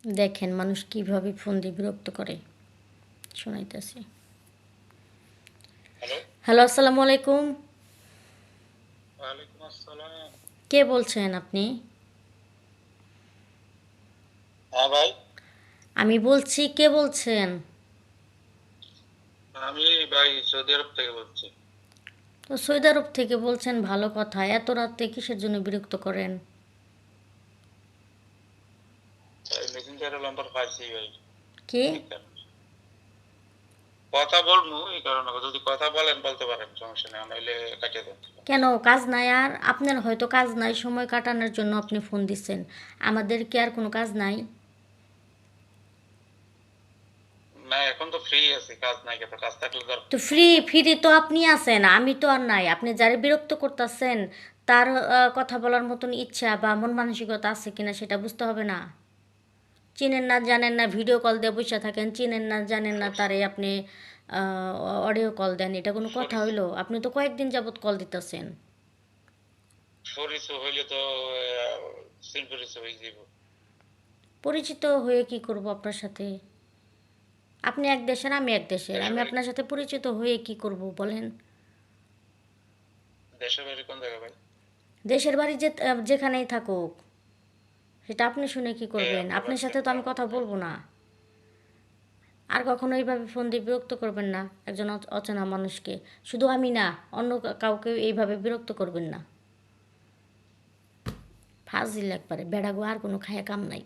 দেখেন মানুষ কিভাবে ফোন দিয়ে বিরক্ত করে। শোনাইতেছি। হ্যালো। হ্যালো, আসসালামু আলাইকুম। ওয়ালাইকুম আসসালাম। কে বলছেন আপনি? হ্যাঁ ভাই, আমি বলছি, কে বলছেন? আমি ভাই সৌদি আরব থেকে বলছি। তো সৌদি আরব থেকে বলছেন, ভালো কথা। এত রাতে কিসের জন্য বিরক্ত করেন? ভাই মেসেঞ্জারে নাম্বার পাইছি ভাই, কে? এই কারণে কথা বলবো, এই কারণে যদি কথা বলেন বলতে পারেন, সমস্যা নেই, নইলে কাটিয়ে দেন। কেন, কাজ নাই? আর আপনার হয়তো কাজ নাই, সময় কাটানোর জন্য আপনি ফোন দিচ্ছেন। আমাদের কি আর কোনো কাজ নাই? না এখন তো ফ্রি আছি, কাজ নাই, তো কাজ থাকলে তো দরকার ফ্রি ফোন দেন। ফ্রি তো আপনি আছেন, আমি তো আর নাই। আপনি যারে বিরক্ত করতেছেন তার কথা বলার মতন ইচ্ছা বা মন মানসিকতা আছে কিনা সেটা বুঝতে হবে না? চিনেন না জানেন না, ভিডিও কল দিয়ে বসে থাকেন। চিনেন না জানেন না, তারে আপনি অডিও কল দেন। এটা কোনো কথা হইলো? আপনি তো কয়েকদিন যাবত কল দিতেছেন। পরিচয় হইলে তো সিম পরিচয় হয়ে যাব। পরিচিত হয়ে কি করব আপনার সাথে? আপনি এক দেশের, আমি এক দেশের। দেশের আমি বাড়ি, আপনার সাথে পরিচিত হয়ে কি করব বলেন? দেশের বাড়ি কোন জায়গা ভাই? দেশের বাড়ি যে যেখানেই থাকুক, সেটা আপনি শুনে কি কে করবেন? আপনার আপনার বাড়িতে সাথে তো আমি কথা কোথায়? বলবো না। আর কখনো এইভাবে ফোন দিয়ে বিরক্ত করবেন না একজন অচেনা মানুষকে। শুধু আমি না, অন্য কাউকে এইভাবে বিরক্ত করবেন না। ফাজিল একবারে বেড়াগো, আর কোনো খায়া কাম নাই।